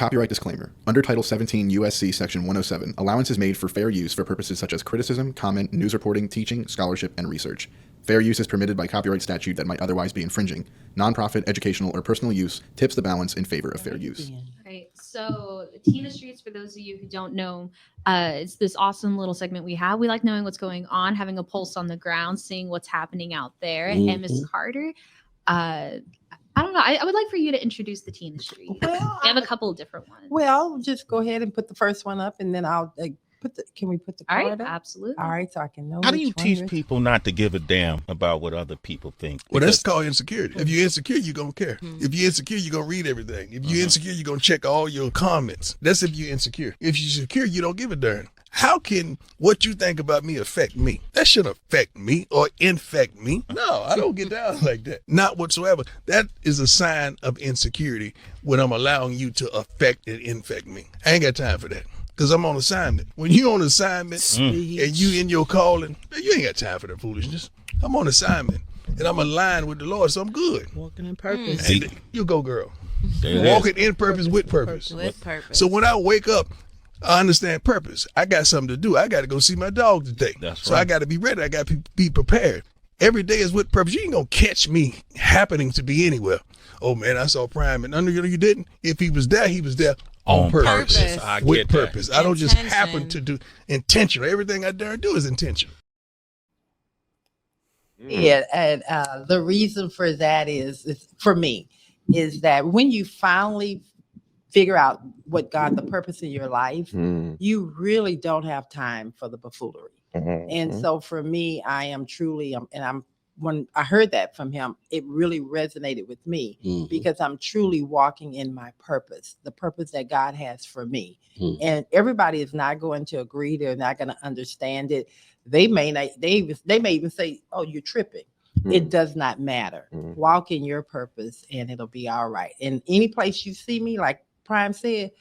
Copyright disclaimer. Under Title 17 U.S.C. Section 107, allowance is made for fair use for purposes such as criticism, comment, news reporting, teaching, scholarship, and research. Fair use is permitted by copyright statute that might otherwise be infringing. Nonprofit, educational, or personal use tips the balance in favor of fair use. Right. So Tina Streets, for those of you who don't know, it's this awesome little segment we have. We like knowing what's going on, having a pulse on the ground, seeing what's happening out there. And Ms. Carter, I don't know. I would like for you to introduce the Tina Street. Well, We have a couple of different ones. Well, just go ahead and put the first one up, and then I'll can we put the All card right, up? absolutely. All right, so I can know. How do you which one teach which- people not to give a damn about what other people think? Well, that's called insecurity. If you're insecure, you're going to care. Mm-hmm. If you're insecure, you're going to read everything. If you're insecure, you're going to check all your comments. That's if you're insecure. If you're secure, you don't give a darn. How can what you think about me affect me? That shouldn't affect me or infect me. No, I don't get down like that. Not whatsoever. That is a sign of insecurity when I'm allowing you to affect and infect me. I ain't got time for that. Because I'm on assignment. When you on assignment and you in your calling, you ain't got time for that foolishness. I'm on assignment and I'm aligned with the Lord, so I'm good. Walking in purpose. And you go, girl. There it is. Walking in purpose with purpose. With purpose. So when I wake up, I understand purpose. I got something to do. I got to go see my dog today. That's So I right. got to be ready. I got to be prepared. Every day is with purpose. You ain't going to catch me happening to be anywhere. Oh, man, I saw Prime. And you didn't. If he was there on purpose. I With get that. purpose. I don't just Intention. happen to do intentional. Everything I dare do is intentional. Yeah, and the reason for that is for me is that when you finally figure out what God, the purpose in your life, you really don't have time for the buffoonery. And so for me, I am truly, when I heard that from him, it really resonated with me because I'm truly walking in my purpose, the purpose that God has for me. And everybody is not going to agree. They're not going to understand it. They may not, they may even say, oh, you're tripping. It does not matter. Walk in your purpose and it'll be all right. And any place you see me, like Prime said,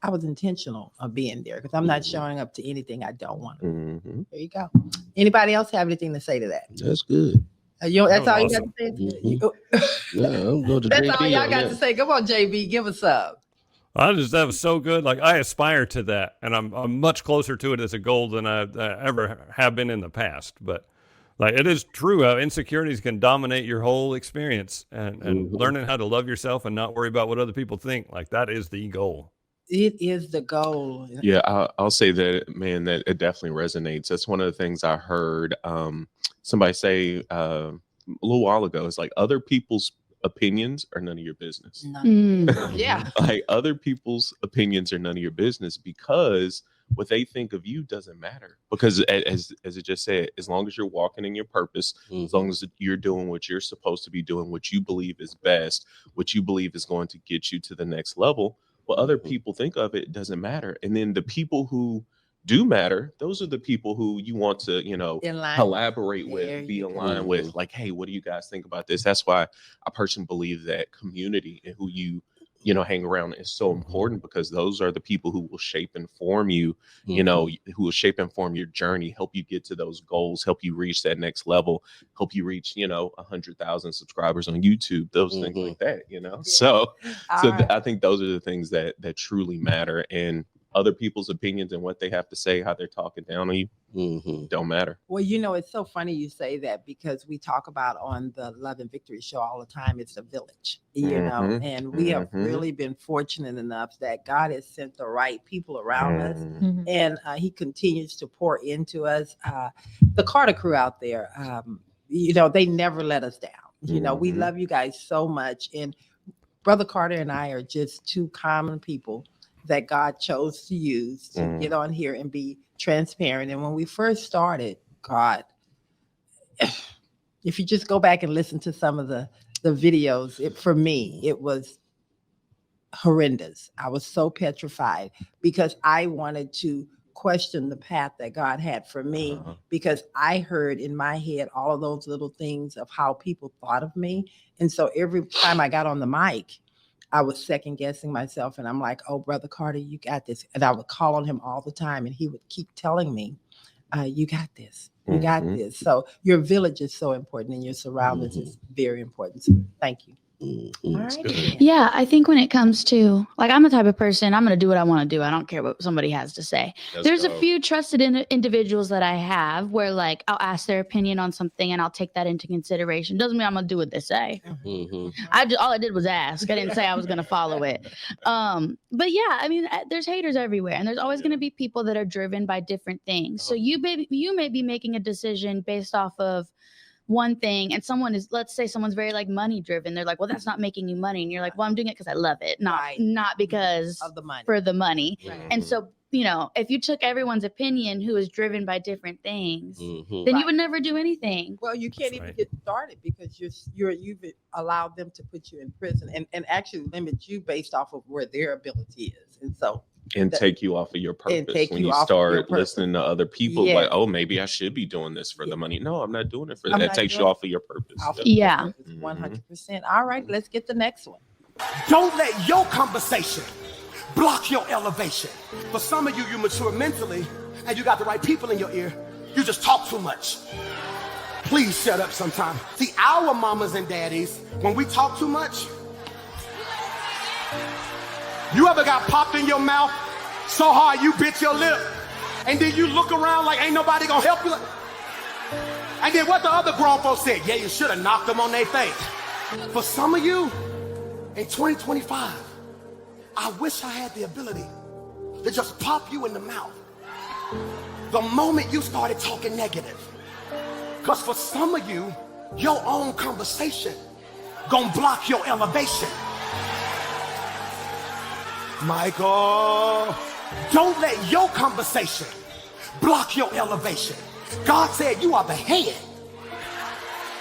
I was intentional of being there because I'm not showing up to anything I don't want to. There you go. Anybody else have anything to say to that? That's good. That's That all was you got to say? Yeah, I'm going to That's JB all y'all on got that. to say. Come on, JB, give us up. That was so good. Like, I aspire to that, and I'm much closer to it as a goal than I ever have been in the past. But like, it is true, insecurities can dominate your whole experience, and learning how to love yourself and not worry about what other people think, like, that is the goal. It is the goal. Yeah, I'll say that, man, that it definitely resonates. That's one of the things I heard somebody say a little while ago. It's like other people's opinions are none of your business. Yeah. Like other people's opinions are none of your business because what they think of you doesn't matter. Because as it just said, as long as you're walking in your purpose, as long as you're doing what you're supposed to be doing, what you believe is best, what you believe is going to get you to the next level, what other people think of it doesn't matter. And then the people who do matter, those are the people who you want to, In line. collaborate There with, be you aligned with. Like, hey, what do you guys think about this? That's why I personally believe that community and who you hang around is so important, because those are the people who will shape and form you, who will shape and form your journey, help you get to those goals, help you reach that next level, help you reach, 100,000 subscribers on YouTube, those things like that, So right. I think those are the things that truly matter. And other people's opinions and what they have to say, how they're talking down on you, don't matter. Well, it's so funny you say that because we talk about on the Love and Victory show all the time. It's a village, and we have really been fortunate enough that God has sent the right people around us, and he continues to pour into us. The Carter crew out there, they never let us down. We love you guys so much. And Brother Carter and I are just two common people that God chose to use to get on here and be transparent. And when we first started, God, if you just go back and listen to some of the videos, for me, it was horrendous. I was so petrified because I wanted to question the path that God had for me, because I heard in my head all of those little things of how people thought of me. And so every time I got on the mic, I was second guessing myself, and I'm like, oh, Brother Carter, you got this. And I would call on him all the time, and he would keep telling me, you got this. You got this. So your village is so important, and your surroundings is very important. So thank you. All right, then. Yeah, I think when it comes to, like, I'm the type of person, I'm going to do what I want to do. I don't care what somebody has to say. Let's There's go. a few trusted individuals that I have where, like, I'll ask their opinion on something and I'll take that into consideration. Doesn't mean I'm going to do what they say. All I did was ask. I didn't say I was going to follow it. But yeah, I mean, there's haters everywhere, and there's always going to be people that are driven by different things. So you may be making a decision based off of one thing, and let's say someone's very like money driven. They're like, well, that's not making you money, and you're like, well, I'm doing it because I love it, not because Of the money. for the money. Right. And so, if you took everyone's opinion who is driven by different things, then you Right. would never do anything. Well, you can't That's even right. get started because you've allowed them to put you in prison and actually limit you based off of where their ability is. And so And take you off of your purpose take when you you off of your start purpose. listening to other people. Yeah. Like, oh, maybe I should be doing this for the money. No, I'm not doing it for I'm that. It not takes you doing- off of your purpose. off of Yeah. your purpose, 100%. All right, let's get the next one. Don't let your conversation block your elevation. For some of you, you mature mentally and you got the right people in your ear. You just talk too much. Please shut up sometime. See, our mamas and daddies, when we talk too much, you ever got popped in your mouth so hard you bit your lip and then you look around like ain't nobody gonna help you? And then what the other grown folks said, yeah, you should have knocked them on their face. For some of you, in 2025, I wish I had the ability to just pop you in the mouth the moment you started talking negative. Because for some of you, your own conversation gonna block your elevation. Michael, don't let your conversation block your elevation. God said you are the head,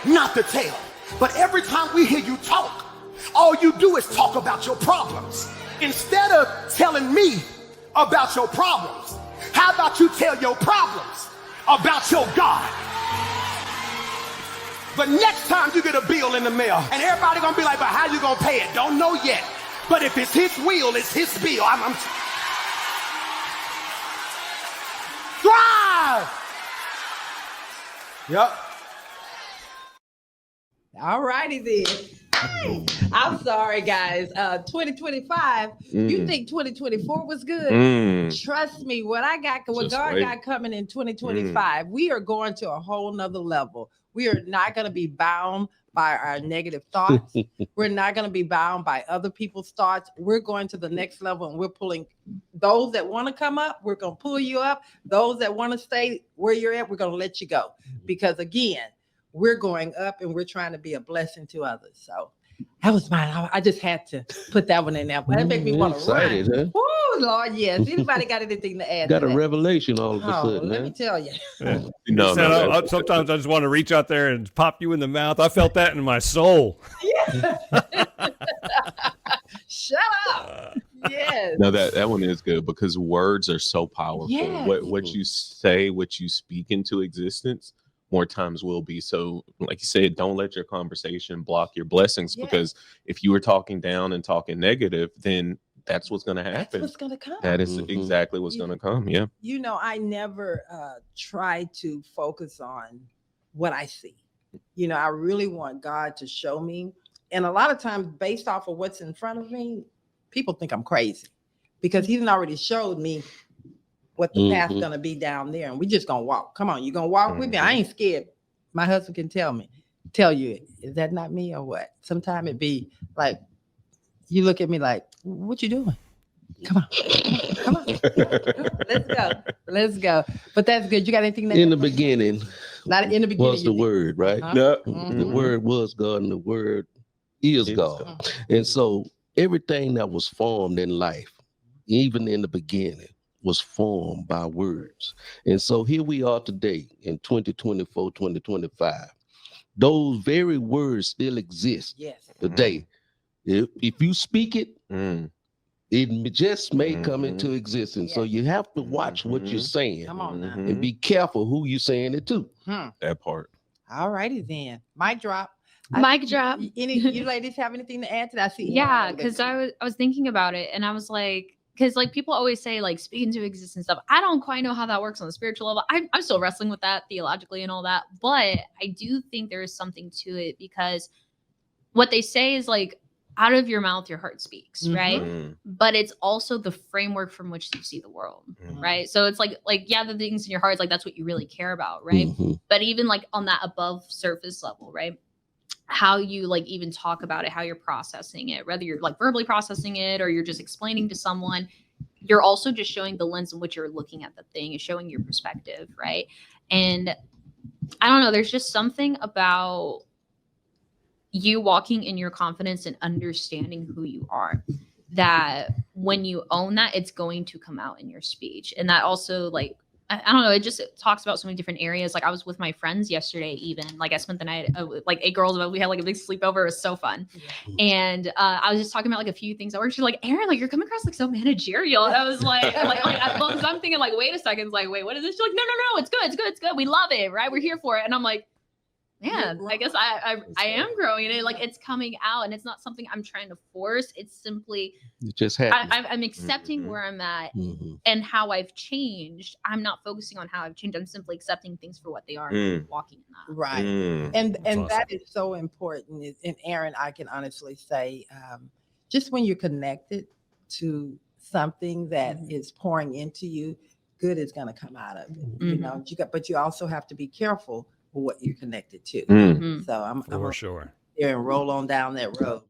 not the tail. But every time we hear you talk, all you do is talk about your problems. Instead of telling me about your problems, how about you tell your problems about your God? The next time you get a bill in the mail, and everybody gonna be like, but how you gonna pay it? Don't know yet. But if it's his will, it's his bill. I'm Thrive! Yep. All righty then. I'm sorry, guys. 2025. You think 2024 was good? Trust me, what Just God wait. got coming in 2025, we are going to a whole nother level. We are not going to be bound by our negative thoughts. We're not going to be bound by other people's thoughts. We're going to the next level, and we're pulling those that want to come up. We're going to pull you up. Those that want to stay where you're at, we're going to let you go. Because again, we're going up and we're trying to be a blessing to others. So that was mine. I just had to put that one in there. But that make me want to run. Excited, huh? Oh, Lord, yes. Anybody got anything to add Got to a that? revelation all of a Oh, sudden, let me man. tell you. No, Said, no. sometimes I just want to reach out there and pop you in the mouth. I felt that in my soul. Shut up. Yes. No, that one is good because words are so powerful. Yes. What you say, what you speak into existence, more times will be. So, like you said, don't let your conversation block your blessings, Yeah. because if you were talking down and talking negative, then that's what's going to That's happen. what's going to come. That is Mhm. exactly what's You- going to come. Yeah. You know, I never try to focus on what I see. You know, I really want God to show me. And a lot of times, based off of what's in front of me, people think I'm crazy because He's already showed me what the path's Mhm. going to be down there. And we just going to walk. Come on, you going to walk with me? I ain't scared. My husband can tell you, is that not me or what? Sometimes it be like, you look at me like, what you doing? Come on. Come on. Let's go. Let's go. But that's good. You got anything that In the beginning not in the beginning? was the you did. word, right? Huh? No. Mhm. The word was God, and the word is Is God. God. And so everything that was formed in life, even in the beginning, was formed by words. And so here we are today in 2024, 2025. Those very words still exist Yes. today. If you speak it, Mm. it just may come Mhm. into existence. So Yes. you have to watch what you're Mhm. saying Come on now. Mhm. and be careful who you're saying it to. That part. All righty then. Mic drop. Mic drop. Any you ladies have anything to add to that? I see. Yeah, because I was thinking about it and I was like, because like people always say like speak into existence stuff. I don't quite know how that works on the spiritual level. I'm still wrestling with that theologically and all that, but I do think there is something to it because what they say is like, out of your mouth, your heart speaks, right? Mm. But it's also the framework from which you see the world, right? So it's like, yeah, the things in your heart, like that's what you really care about, right? But even like on that above surface level, right? How you like even talk about it, how you're processing it, whether you're like verbally processing it or you're just explaining to someone, you're also just showing the lens in which you're looking at the thing and showing your perspective, right? And I don't know, there's just something about you walking in your confidence and understanding who you are, that when you own that, it's going to come out in your speech. And that also, like, I don't know, it just talks about so many different areas. Like I was with my friends yesterday, even like I spent the night like 8 girls, we had like a big sleepover. It was so fun. And I was just talking about like a few things that were she's like, Erin, like you're coming across like so managerial. And I was like, well, I'm thinking like, wait a second, like, wait, what is this? She's like, no, it's good. We love it, right? We're here for it. And I'm like, man, I guess I am growing in it. Like it's coming out, and it's not something I'm trying to force. It's simply It just happens. I'm accepting where I'm at and how I've changed. I'm not focusing on how I've changed. I'm simply accepting things for what they are and walking in that. Right. And that is so important. And Erin, I can honestly say, just when you're connected to something that is pouring into you, good is going to come out of it. You know, but you also have to be careful what you're connected to. So I'm for sure. There and roll on down that road.